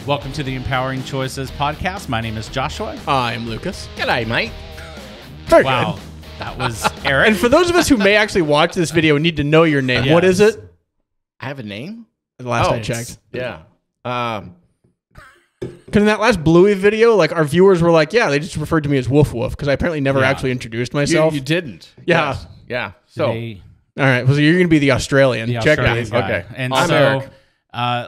Welcome to the Empowering Choices podcast. My name is Joshua. I'm Lucas. G'day, mate. Very Wow, good. that was Erik. And for those of us who may actually watch this video and need to know your name, Yes. what is it? I have a name? The last I it's- checked. Yeah. Because in that last Bluey video, like our viewers were like, yeah, they just referred to me as Woof Woof because I apparently never Yeah. actually introduced myself. You didn't. Yeah. Yes. Yeah. So, Today, All right. Well, so you're going to be the Australian. the Check Australian that. guy. Okay. And I'm so Erik.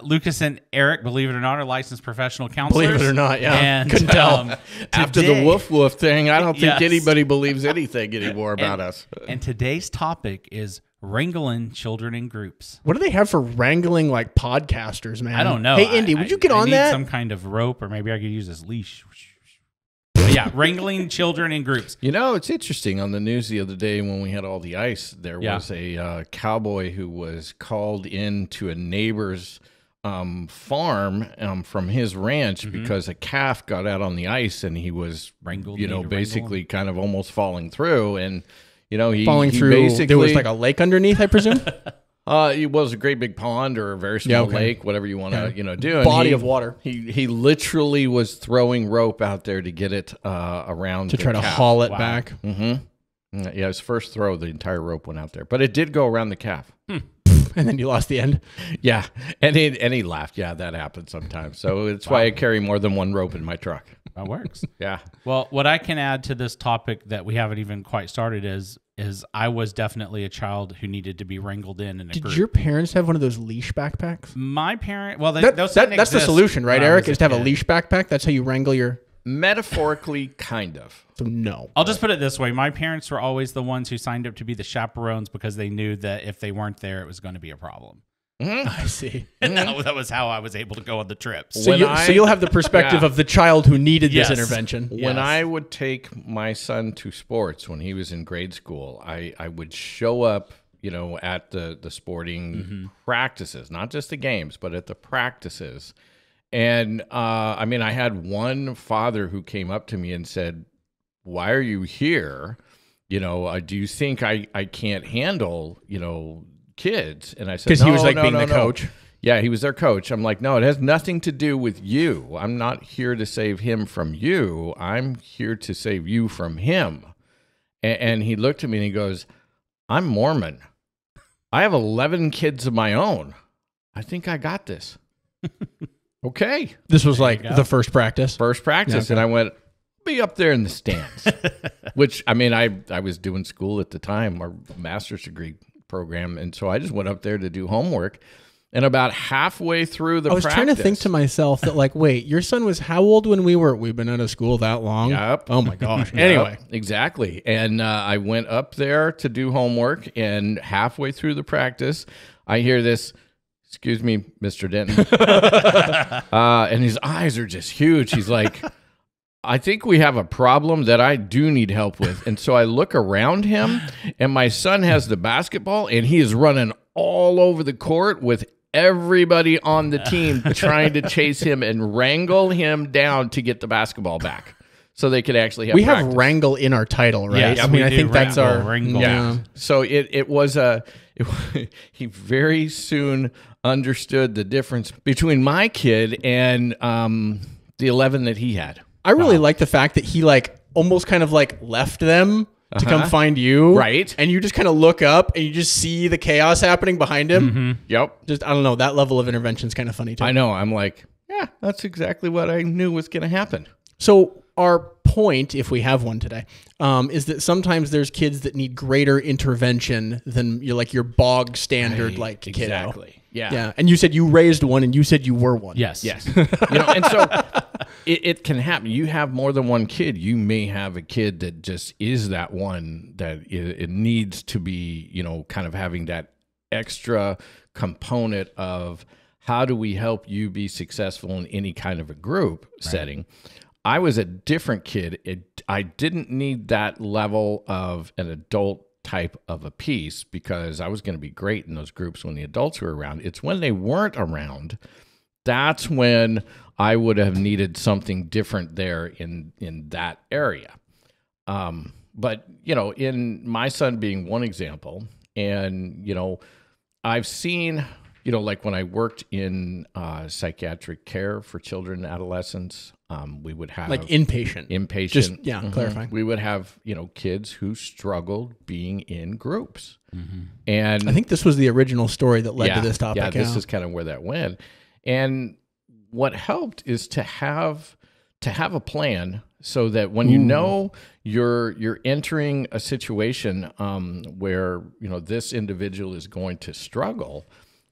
Lucas and Erik, believe it or not, are licensed professional counselors. Believe it or not, yeah. And, Couldn't tell. after today- the woof woof thing, I don't think Yes. anybody believes anything anymore about us. And today's topic is wrangling children in groups. What do they have for wrangling like podcasters, man? I don't know. Hey, Indy, would you get I on need that? some kind of rope, or maybe I could use this leash. But yeah, wrangling children in groups. You know, it's interesting. On the news the other day when we had all the ice, there Yeah. was a cowboy who was called into a neighbor's farm from his ranch because a calf got out on the ice and he was, Wrangled, you know, need to wrangle basically kind of almost falling through. And, you know, he Falling he through. basically, There was like a lake underneath, I presume. it was a great big pond or a very small okay. lake, whatever you want to, Okay. you know, do. And Body of water. He literally was throwing rope out there to get it around To try to calf. haul it Wow. back. Yeah, his first throw, the entire rope went out there, but it did go around the calf. And then you lost the end. Yeah, and he laughed. Yeah, that happens sometimes. So it's why I carry more than one rope in my truck. That works. Yeah. Well, what I can add to this topic that we haven't even quite started is I was definitely a child who needed to be wrangled in a Did group. your parents have one of those leash backpacks? My parent, well, That's those the didn't exist solution, right, when I Erik? was Is to have a kid. leash backpack. That's how you wrangle your. Metaphorically, kind of. So no. I'll just put it this way: my parents were always the ones who signed up to be the chaperones because they knew that if they weren't there, it was going to be a problem. I see. And that was how I was able to go on the trips. So, When so you'll have the perspective Yeah. of the child who needed Yes. this intervention. Yeah. When Yes. I would take my son to sports when he was in grade school, I would show up, you know, at the sporting practices, not just the games, but at the practices. And I mean, I had one father who came up to me and said, "Why are you here? You know, do you think I can't handle, you know, kids?" And I said, Because he was "No, like no, being no, the no." coach. Yeah, he was their coach. I'm like, no, it has nothing to do with you. I'm not here to save him from you. I'm here to save you from him. And he looked at me and he goes, "I'm Mormon. I have 11 kids of my own. I think I got this." Okay. This was like you go. the first practice. First practice. Yeah, okay. And I went, be up there in the stands. Which, I mean, I was doing school at the time, our master's degree program. And so I just went up there to do homework. And about halfway through the I was trying to think to myself that, like, wait, your son was how old when we've been out of school that long? Yep. Oh my gosh. Anyway. Yep, exactly. And I went up there to do homework, and halfway through the practice, I hear this, "Excuse me, Mr. Denton." And his eyes are just huge. He's like, "I think we have a problem that I do need help with." And so I look around him, and my son has the basketball, and he is running all over the court with everybody on the team trying to chase him and wrangle him down to get the basketball back so they could actually have We practice. have wrangle in our title, right? Yes, I mean, we I do think that's wrangle, our. wrangle. Yeah. So it was he very soon understood the difference between my kid and the 11 that he had. I really like the fact that he like almost kind of like left them to come find you. Right. And you just kind of look up and you just see the chaos happening behind him. Yep. Just, I don't know, that level of intervention is kind of funny too. I know. I'm like, yeah, that's exactly what I knew was going to happen. So our point, if we have one today, is that sometimes there's kids that need greater intervention than your bog standard like kiddo. Exactly. Yeah. Yeah. And you said you raised one and you said you were one. Yes. Yes. You know, and so it can happen. You have more than one kid. You may have a kid that just is that one that it needs to be, you know, kind of having that extra component of how do we help you be successful in any kind of a group setting. I was a different kid. I didn't need that level of an adult type of a piece because I was going to be great in those groups when the adults were around. It's when they weren't around, that's when I would have needed something different there in that area. But, you know, in my son being one example, and, you know, I've seen you know, like when I worked in psychiatric care for children and adolescents, we would have Like inpatient. Just, clarifying. We would have, you know, kids who struggled being in groups. And I think this was the original story that led to this topic. Yeah, this is kind of where that went. And what helped is to have a plan so that when you know you're entering a situation where, you know, this individual is going to struggle,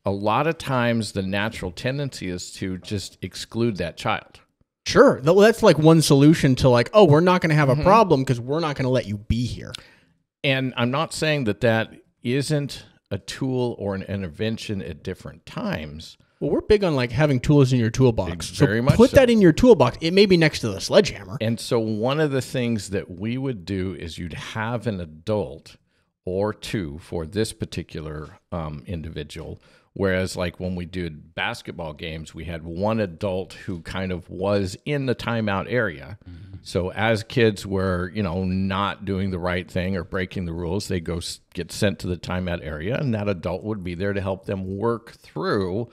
a lot of times the natural tendency is to just exclude that child. Sure. Well, that's like one solution to like, oh, we're not going to have a problem because we're not going to let you be here. And I'm not saying that isn't a tool or an intervention at different times. Well, we're big on like having tools in your toolbox. Very so much put so. that in your toolbox. It may be next to the sledgehammer. And so one of the things that we would do is you'd have an adult or two for this particular individual. Whereas like when we did basketball games, we had one adult who kind of was in the timeout area. So as kids were, you know, not doing the right thing or breaking the rules, they go get sent to the timeout area, and that adult would be there to help them work through,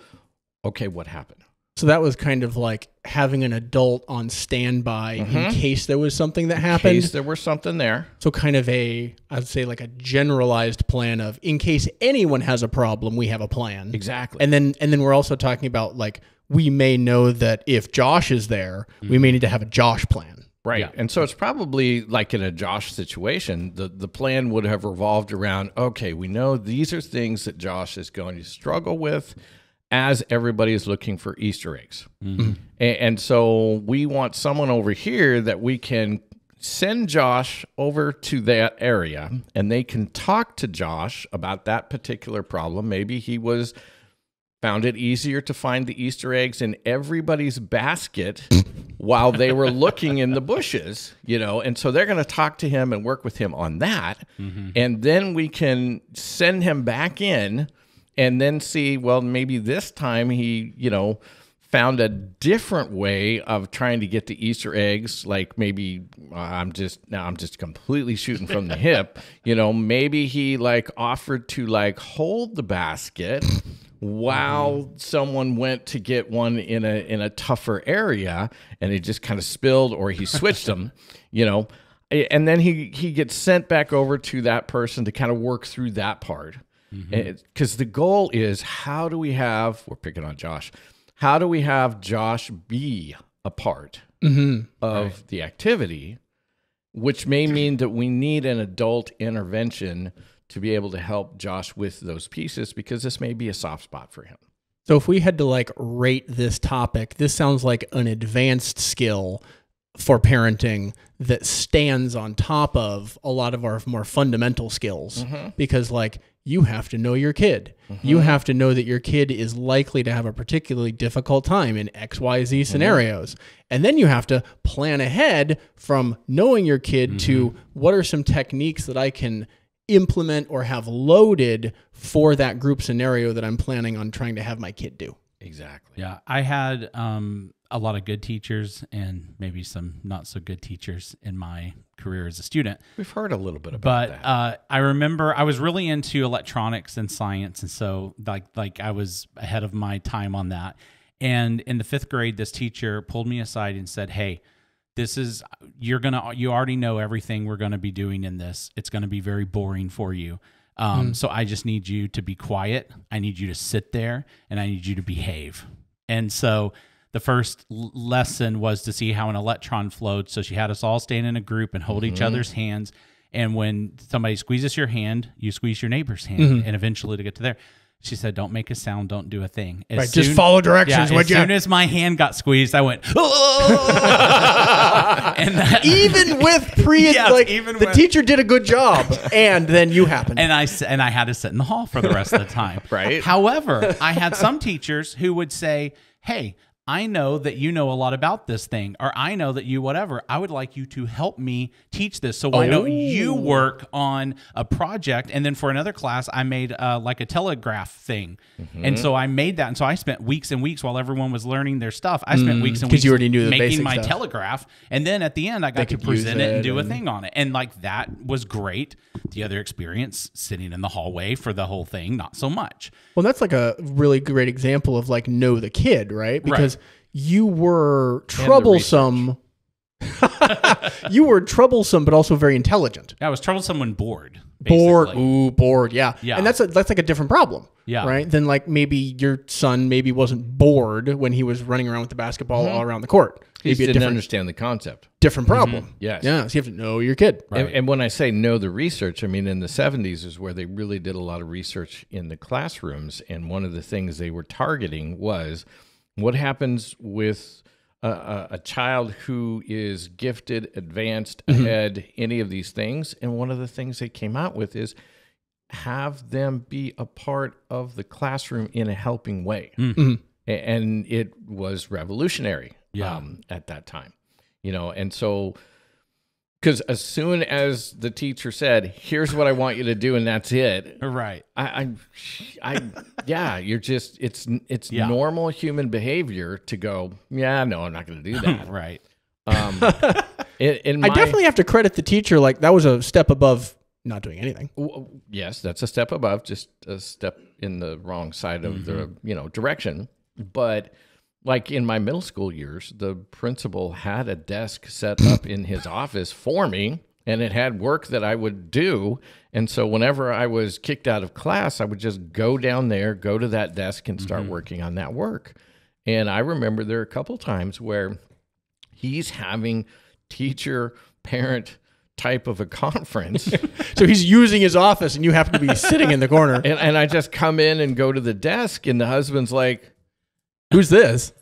okay, what happened? So that was kind of like having an adult on standby in case there was something that happened. In case there was something there. So kind of I'd say like a generalized plan of in case anyone has a problem, we have a plan. Exactly. And then we're also talking about like, we may know that if Josh is there, we may need to have a Josh plan. Right. Yeah. And so it's probably like in a Josh situation, the plan would have revolved around, okay, we know these are things that Josh is going to struggle with as everybody is looking for Easter eggs. And so we want someone over here that we can send Josh over to that area, and they can talk to Josh about that particular problem. Maybe he found it easier to find the Easter eggs in everybody's basket while they were looking in the bushes, you know, and so they're going to talk to him and work with him on that. And then we can send him back in and then see, well, maybe this time he, you know, found a different way of trying to get the Easter eggs. Like maybe I'm just completely shooting from the hip. You know, maybe he like offered to like hold the basket while someone went to get one in a tougher area, and it just kind of spilled, or he switched them, you know, and then he gets sent back over to that person to kind of work through that part. Because the goal is, we're picking on Josh, how do we have Josh be a part of the activity, which may mean that we need an adult intervention to be able to help Josh with those pieces, because this may be a soft spot for him. So if we had to like rate this topic, this sounds like an advanced skill for parenting that stands on top of a lot of our more fundamental skills, because like you have to know your kid. You have to know that your kid is likely to have a particularly difficult time in XYZ scenarios. And then you have to plan ahead from knowing your kid to what are some techniques that I can implement or have loaded for that group scenario that I'm planning on trying to have my kid do. Exactly. Yeah. I had a lot of good teachers and maybe some not so good teachers in my career as a student. We've heard a little bit about that. But I remember I was really into electronics and science. And so like I was ahead of my time on that. And in the 5th grade, this teacher pulled me aside and said, hey, you already know everything we're going to be doing in this. It's going to be very boring for you. So I just need you to be quiet. I need you to sit there, and I need you to behave. And so the first lesson was to see how an electron flowed. So she had us all stand in a group and hold each other's hands. And when somebody squeezes your hand, you squeeze your neighbor's hand, and eventually to get to there. She said, don't make a sound, don't do a thing. Just follow directions. As soon as my hand got squeezed, I went, oh! And even with the teacher did a good job, and then you happened. And I had to sit in the hall for the rest of the time. Right. However, I had some teachers who would say, hey, I know that you know a lot about this thing, or I know that you whatever. I would like you to help me teach this. So why don't you work on a project? And then for another class, I made like a telegraph thing. And so I made that. And so I spent weeks and weeks while everyone was learning their stuff. I spent weeks and weeks you already knew the making basic my stuff. telegraph. And then at the end, I got to present it and do a thing on it. And like that was great. The other experience, sitting in the hallway for the whole thing, not so much. Well, that's like a really great example of like know the kid, right? Because you were troublesome. You were troublesome, but also very intelligent. I was troublesome when bored. Basically. Bored. Yeah. Yeah. And that's like a different problem. Yeah. Right. Then like maybe your son maybe wasn't bored when he was running around with the basketball all around the court. He Maybe didn't understand the concept. different problem. Yes. Yeah. So you have to know your kid. Right. And when I say know the research, I mean in the 70s is where they really did a lot of research in the classrooms. And one of the things they were targeting was what happens with a child who is gifted, advanced, ahead, any of these things. And one of the things they came out with is have them be a part of the classroom in a helping way. And it was revolutionary at that time, you know. And so, because as soon as the teacher said, here's what I want you to do, and that's it. Right. You're just, it's normal human behavior to go, yeah, no, I'm not going to do that. Right. I definitely have to credit the teacher. Like that was a step above not doing anything. Yes, that's a step above, just a step in the wrong side of the, direction. But like in my middle school years, the principal had a desk set up in his office for me, and it had work that I would do. And so whenever I was kicked out of class, I would just go down there, go to that desk and start working on that work. And I remember there are a couple times where he's having teacher-parent type of a conference. So he's using his office and you happen to be sitting in the corner. And I just come in and go to the desk, and the husband's like, who's this?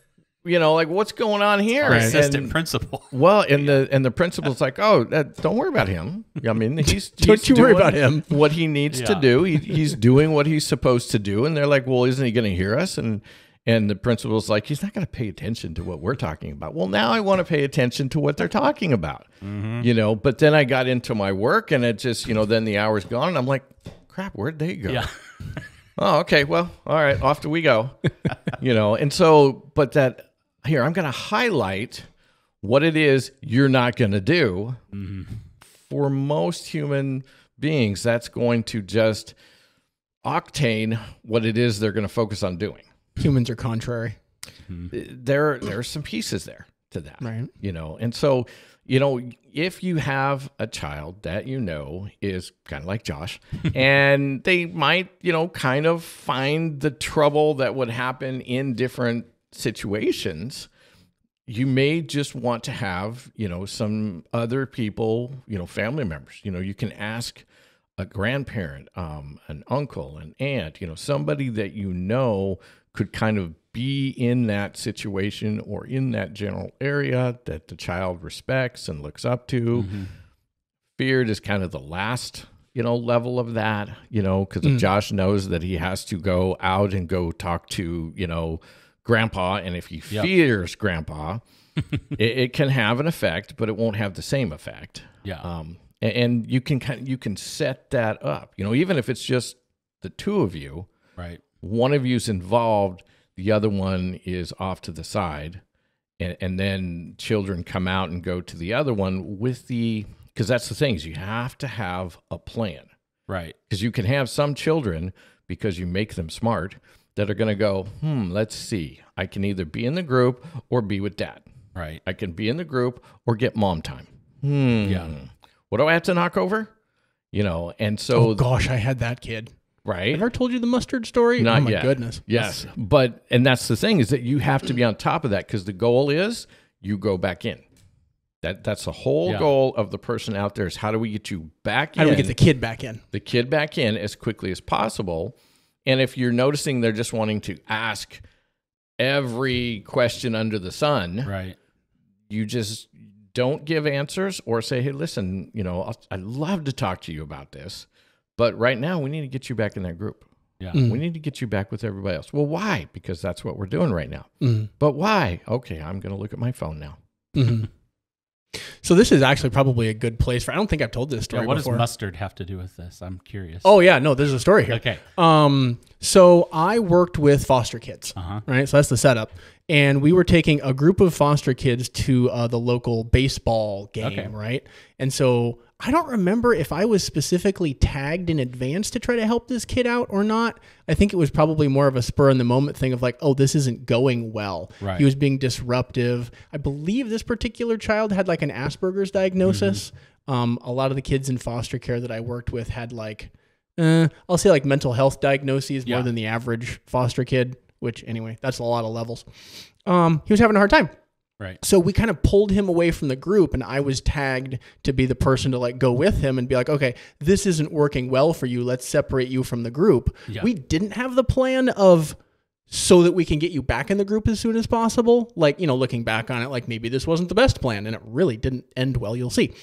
Like what's going on here? Our assistant principal. Well, and the principal's like, oh, don't worry about him. I mean, he's don't you worry about him. What he needs to do. He's doing what he's supposed to do. And they're like, well, isn't he going to hear us? And the principal's like, he's not going to pay attention to what we're talking about. Well, now I want to pay attention to what they're talking about, But then I got into my work, and it just, then the hour's gone, and I'm like, crap, where'd they go? Yeah. Oh, okay. Well, all right, off we go. And so, but that here, I'm going to highlight what it is you're not going to do. For most human beings, that's going to just octane what it is they're going to focus on doing. Humans are contrary. There are some pieces there to that, right? And so, if you have a child that is kind of like Josh, and they might, kind of find the trouble that would happen in different situations, you may just want to have, some other people, family members. You can ask a grandparent, an uncle, an aunt, somebody that could kind of be in that situation or in that general area that the child respects and looks up to. Feared is kind of the last, level of that, because if Josh knows that he has to go out and go talk to, grandpa, and if he fears grandpa, it can have an effect, but it won't have the same effect. Yeah. And you can set that up, even if it's just the two of you, right? One of you's involved, the other one is off to the side, and then children come out and go to the other one because that's the thing, is you have to have a plan. Right. Because you can have some children, because you make them smart, that are going to go, let's see, I can either be in the group or be with dad. Right. I can be in the group or get mom time. Yeah. What do I have to knock over? And so... Oh, gosh, I had that kid. Right. Have I ever told you the mustard story? Not oh, my yet. goodness. Yes. And that's the thing, is that you have to be on top of that, because the goal is you go back in. That's the whole goal of the person out there, is how do we get you back in? How do we get the kid back in? The kid back in as quickly as possible. And if you're noticing they're just wanting to ask every question under the sun, right, you just don't give answers, or say, hey, listen, I'd love to talk to you about this, but right now we need to get you back in that group. Yeah. We need to get you back with everybody else. Well, why? Because that's what we're doing right now. But why? Okay, I'm going to look at my phone now. So this is actually probably a good place for, I don't think I've told this story What before. does mustard have to do with this? I'm curious. Oh yeah, no, there's a story here. Okay. So I worked with foster kids, right? So that's the setup. And we were taking a group of foster kids to the local baseball game, right? And so I don't remember if I was specifically tagged in advance to try to help this kid out or not. I think it was probably more of a spur in the moment thing of like, oh, this isn't going well. Right. He was being disruptive. I believe this particular child had like an Asperger's diagnosis. A lot of the kids in foster care that I worked with had like, I'll say like mental health diagnoses more than the average foster kid, which anyway, that's a lot of levels. He was having a hard time. Right. So we kind of pulled him away from the group, and I was tagged to be the person to like go with him and be like, okay, this isn't working well for you. Let's separate you from the group. Yeah. We didn't have the plan of so that we can get you back in the group as soon as possible. Like, looking back on it, like maybe this wasn't the best plan, and it really didn't end well. You'll see.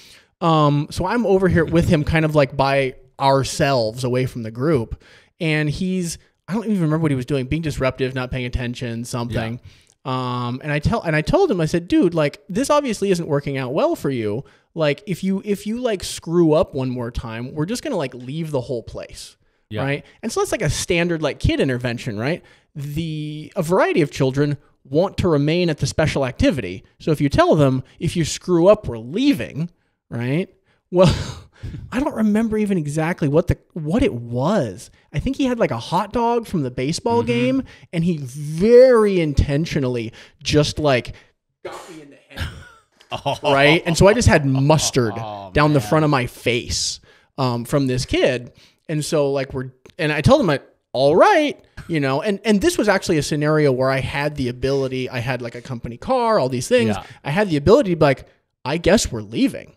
So I'm over here with him kind of like by ourselves away from the group. And I don't even remember what he was doing, being disruptive, not paying attention, something. Yeah. And I told him, I said, dude, like this obviously isn't working out well for you. Like if you like screw up one more time, we're just going to like leave the whole place. Yeah. Right. And so that's like a standard like kid intervention, right? A variety of children want to remain at the special activity. So if you tell them, if you screw up, we're leaving, right? Well, I don't remember even exactly what it was. I think he had like a hot dog from the baseball game, and he very intentionally just like got me in the head. Right? And so I just had mustard down the front of my face from this kid. And so like and I told him, all right, and this was actually a scenario where I had the ability, I had like a company car, all these things. Yeah. I had the ability to be like, I guess we're leaving.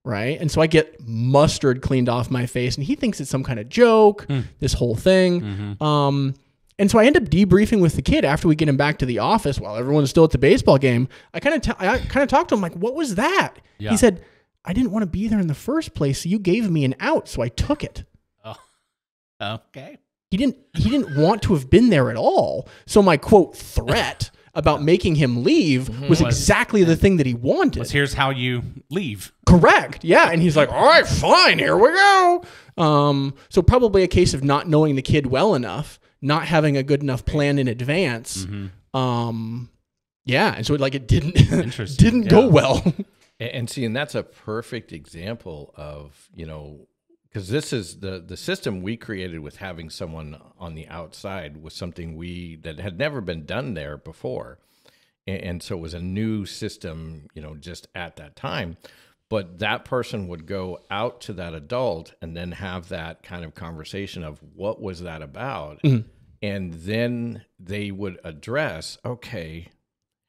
Right. And so I get mustard cleaned off my face, and he thinks it's some kind of joke, this whole thing. And so I end up debriefing with the kid after we get him back to the office while everyone's still at the baseball game. I kind of talked to him like, what was that? Yeah. He said, I didn't want to be there in the first place. So you gave me an out. So I took it. Oh, okay. He didn't want to have been there at all. So my quote threat about making him leave was exactly the thing that he wanted. Here's how you leave. Correct. Yeah. And he's like, all right, fine, here we go. So probably a case of not knowing the kid well enough, not having a good enough plan in advance. Yeah. And so it didn't go well. And see, and that's a perfect example of, because this is the system we created with having someone on the outside was something that had never been done there before. And so it was a new system, just at that time. But that person would go out to that adult and then have that kind of conversation of what was that about? And then they would address, okay,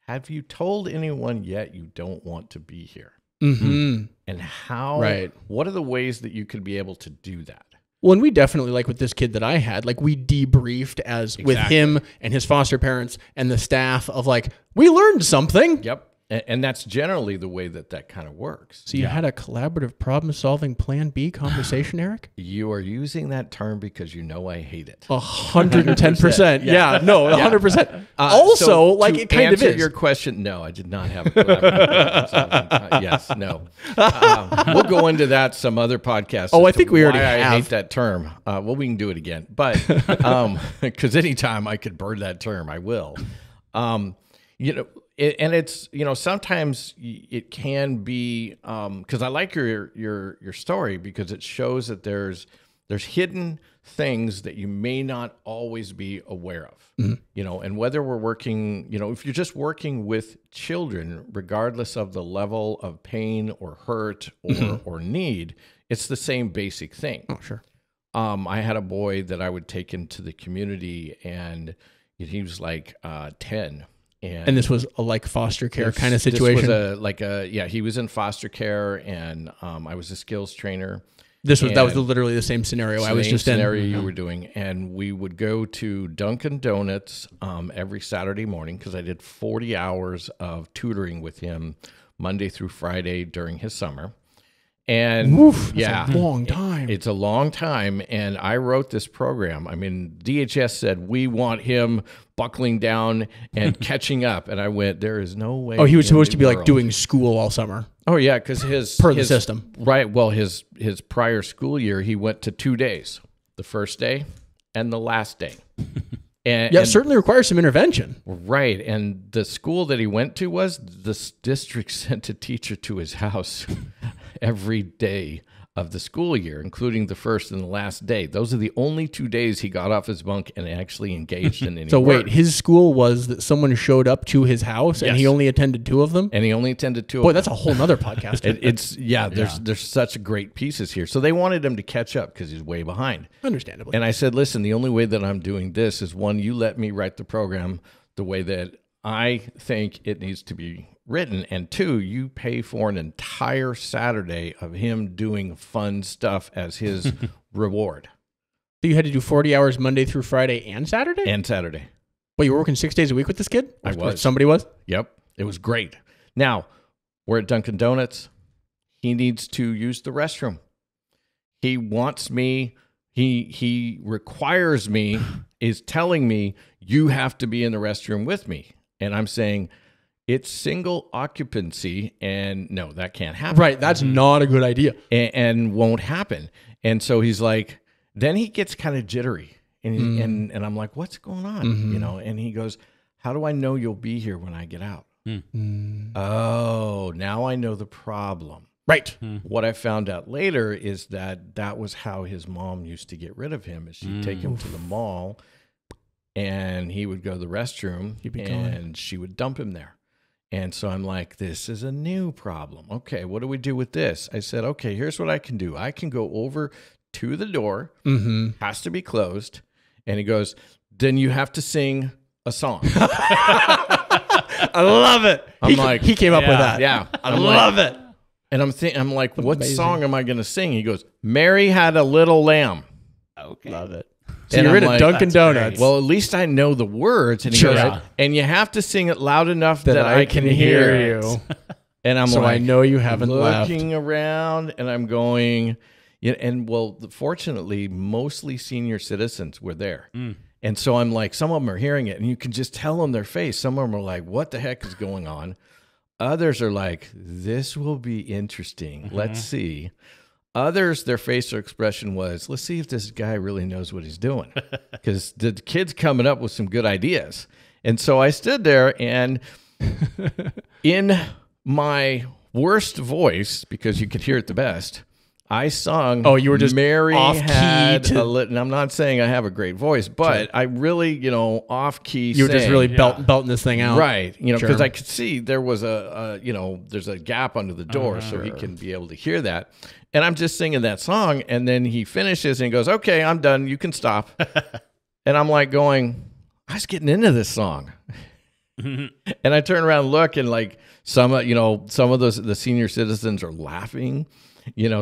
have you told anyone yet you don't want to be here? And how, what are the ways that you could be able to do that? Well, and we definitely, like with this kid that I had, like we debriefed with him and his foster parents and the staff of like, we learned something. Yep. And that's generally the way that kind of works. So you had a collaborative problem-solving plan B conversation, Erik? You are using that term because I hate it. 110%. Yeah, no, 100%. Also, it kind of is. To answer your question, no, I did not have a collaborative problem-solving. Yes, no. We'll go into that some other podcast. Oh, I think we already have. I hate that term. Well, we can do it again. But because anytime I could burn that term, I will. And it's, sometimes it can be, because I like your story because it shows that there's hidden things that you may not always be aware of, and whether we're working, if you're just working with children, regardless of the level of pain or hurt or need, it's the same basic thing. Oh, sure. I had a boy that I would take into the community, and he was like 10. And this was a foster care kind of situation? This was he was in foster care, and I was a skills trainer. That was literally the same scenario I was just in. Scenario you were doing. And we would go to Dunkin' Donuts every Saturday morning because I did 40 hours of tutoring with him Monday through Friday during his summer. And Woof, yeah, that's a long time. It's a long time. And I wrote this program. I mean, DHS said, we want him buckling down and catching up. And I went, there is no way. Oh, he was supposed to be like world. doing school all summer. Oh yeah, because his the system. Right. Well, his prior school year, he went to 2 days, the first day and the last day. And Yeah, it certainly requires some intervention. right. And the school that he went to was the district sent a teacher to his house every day of the school year, including the first and the last day. Those are the only 2 days he got off his bunk and actually engaged in any So work. wait, his school was that someone showed up to his house and Yes. he only attended 2 of them? And he only attended 2 Boy, of them. that's a whole nother podcast. There's such great pieces here. So they wanted him to catch up because he's way behind. Understandably. And I said, listen, the only way that I'm doing this is, one, you let me write the program the way that I think it needs to be written. And 2, you pay for an entire Saturday of him doing fun stuff as his reward. So you had to do 40 hours Monday through Friday and Saturday? And Saturday. Well, you were working 6 days a week with this kid? I Or was. Somebody was? Yep. It was great. Now, we're at Dunkin' Donuts. He needs to use the restroom. He wants me, he requires me, is telling me, you have to be in the restroom with me. And I'm saying, it's single occupancy, and no, that can't happen. Right. That's not a good idea. And won't happen. And so he's like, then he gets kind of jittery. And I'm like, what's going on? You know, and he goes, how do I know you'll be here when I get out? Oh, now I know the problem. Right. What I found out later is that was how his mom used to get rid of him. Is she'd take him to the mall, and he would go to the restroom, and she would dump him there. And so I'm like, this is a new problem. Okay, what do we do with this? I said, okay, here's what I can do. I can go over to the door, has to be closed, and he goes, then you have to sing a song. I love it. He came up with that. Yeah, I love it. And I'm like, what Amazing. song am I going to sing? He goes, Mary Had a Little Lamb. Okay. Love it. So And you're I'm in a like, Dunkin' that's Donuts. great. Well, at least I know the words. And he Sure. goes, Yeah. and you have to sing it loud enough that that I can hear you. And I'm So like, I know you haven't left. looking around, and I'm going, yeah. And well, fortunately, mostly senior citizens were there. And so I'm like, some of them are hearing it, and you can just tell on their face. Some of them are like, what the heck is going on? Others are like, this will be interesting. Let's see. Others, their facial expression was, let's see if this guy really knows what he's doing. Because the kid's coming up with some good ideas. And so I stood there, and in my worst voice, because you could hear it the best, I sung. Oh, you were just Mary off key had to- a lit, and I'm not saying I have a great voice, but I really, off key. You were just really belting this thing out. right, because Sure. I could see there was there's a gap under the door, so he can be able to hear that. And I'm just singing that song, and then he finishes and he goes, "Okay, I'm done. You can stop." And I'm like going, I was getting into this song. And I turn around and look, and like some of those, the senior citizens are laughing.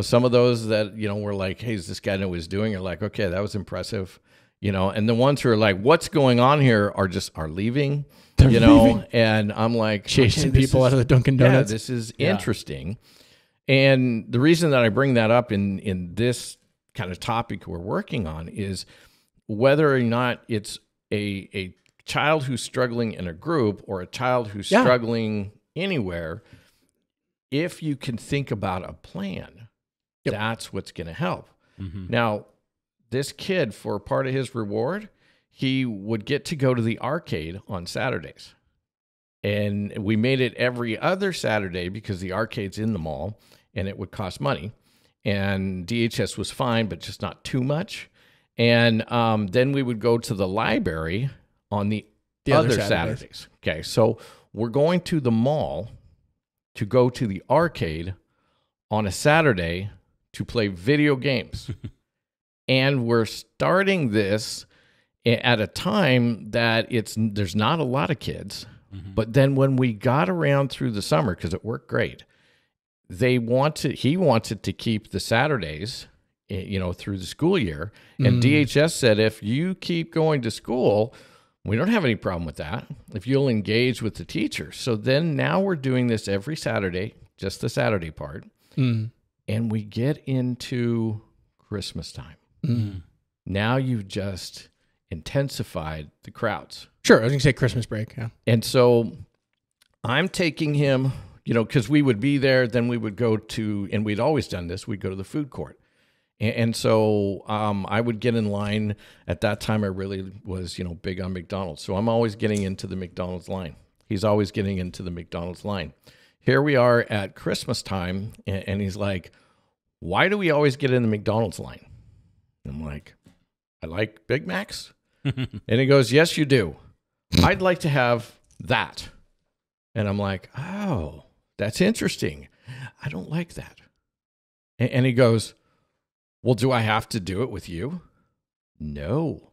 Some of those that, were like, hey, does this guy know what he's doing? Are like, okay, that was impressive. And the ones who are like, what's going on here are leaving, leaving. and I'm like, Chasing okay, people out of the Dunkin' Donuts. this is interesting. And the reason that I bring that up in this kind of topic we're working on is whether or not it's a child who's struggling in a group or a child who's struggling anywhere. If you can think about a plan, that's what's going to help. Now, this kid, for part of his reward, he would get to go to the arcade on Saturdays. And we made it every other Saturday because the arcade's in the mall and it would cost money. And DHS was fine, but just not too much. And then we would go to the library on the other Saturdays. Okay, so we're going to the mall to go to the arcade on a Saturday to play video games. And we're starting this at a time that there's not a lot of kids. But then when we got around through the summer, because it worked great, he wanted to keep the Saturdays, through the school year. And DHS said, if you keep going to school, we don't have any problem with that if you'll engage with the teacher. So then now we're doing this every Saturday, just the Saturday part. And we get into Christmas time. Now you've just intensified the crowds. Sure. I was going to say Christmas break. Yeah. And so I'm taking him, because we would be there, then we would go to, and we'd always done this, we'd go to the food court. And so I would get in line. At that time, I really was, big on McDonald's. So I'm always getting into the McDonald's line. He's always getting into the McDonald's line. Here we are at Christmas time, and he's like, why do we always get in the McDonald's line? I'm like, I like Big Macs. And he goes, yes, you do. I'd like to have that. And I'm like, oh, that's interesting. I don't like that. And he goes, well, do I have to do it with you? No.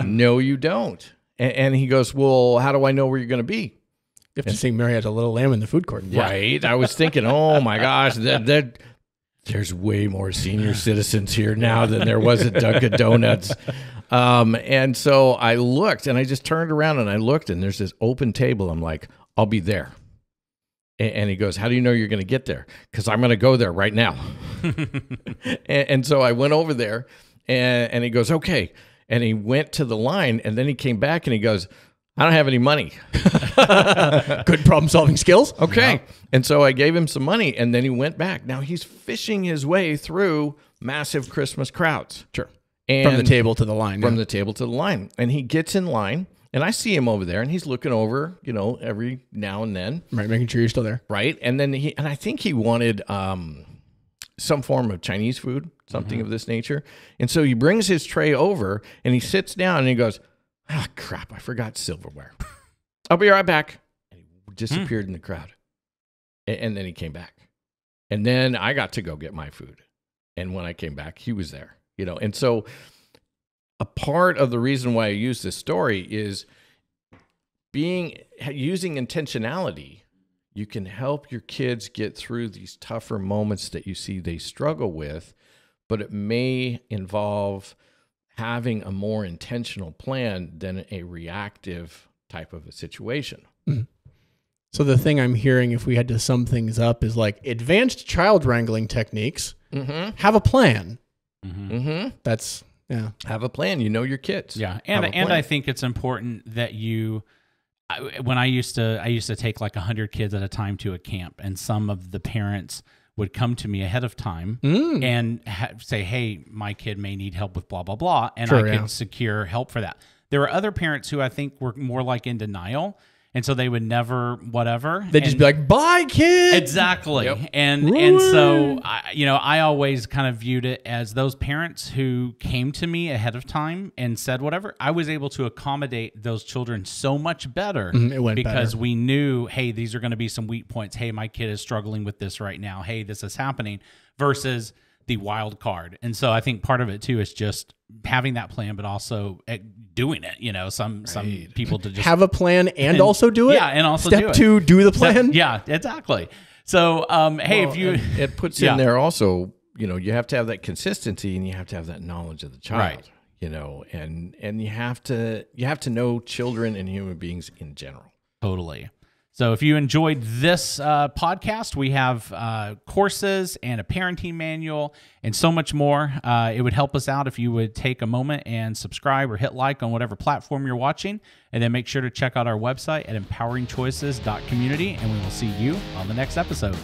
No, you don't. And he goes, well, how do I know where you're going to be? You have to sing Mary Had a Little Lamb in the food court. Right. I was thinking, oh my gosh, there's way more senior citizens here now than there was at Dunkin' Donuts. And so I looked, and I just turned around and I looked, and there's this open table. I'm like, I'll be there. And he goes, how do you know you're going to get there? Because I'm going to go there right now. and so I went over there, and he goes, okay. And he went to the line, and then he came back and he goes, I don't have any money. Good problem-solving skills. Okay. Yeah. And so I gave him some money, and then he went back. Now he's fishing his way through massive Christmas crowds. Sure. And From the table to the line. From the table to the line. And he gets in line, and I see him over there, and he's looking over, every now and then. Right, making sure you're still there. Right. And then I think he wanted some form of Chinese food, something of this nature. And so he brings his tray over, and he sits down, and he goes, ah, crap, I forgot silverware. I'll be right back. And he disappeared in the crowd. And then he came back. And then I got to go get my food. And when I came back, he was there, And so a part of the reason why I use this story is using intentionality. You can help your kids get through these tougher moments that you see they struggle with, but it may involve having a more intentional plan than a reactive type of a situation. So the thing I'm hearing, if we had to sum things up, is like advanced child wrangling techniques. Have a plan. That's, yeah. Have a plan. You know your kids. Yeah. And I think it's important that when I used to take like 100 kids at a time to a camp, and some of the parents would come to me ahead of time and say, hey, my kid may need help with blah, blah, blah. And I could secure help for that. There were other parents who I think were more like in denial. And so they would never, whatever. They'd just be like, bye, kid. Exactly. Yep. And so, I always kind of viewed it as those parents who came to me ahead of time and said whatever, I was able to accommodate those children so much better because we knew, hey, these are going to be some weak points. Hey, my kid is struggling with this right now. Hey, this is happening, versus the wild card. And so I think part of it too is just having that plan, but also doing it. Some people to just have a plan and also do it. Yeah, and also Step do it. 2, do the plan. Yeah, exactly. So, hey, if you it puts in there also, you have to have that consistency, and you have to have that knowledge of the child. Right. And you have to know children and human beings in general. Totally. So if you enjoyed this podcast, we have courses and a parenting manual and so much more. It would help us out if you would take a moment and subscribe or hit like on whatever platform you're watching. And then make sure to check out our website at empoweringchoices.community, and we will see you on the next episode.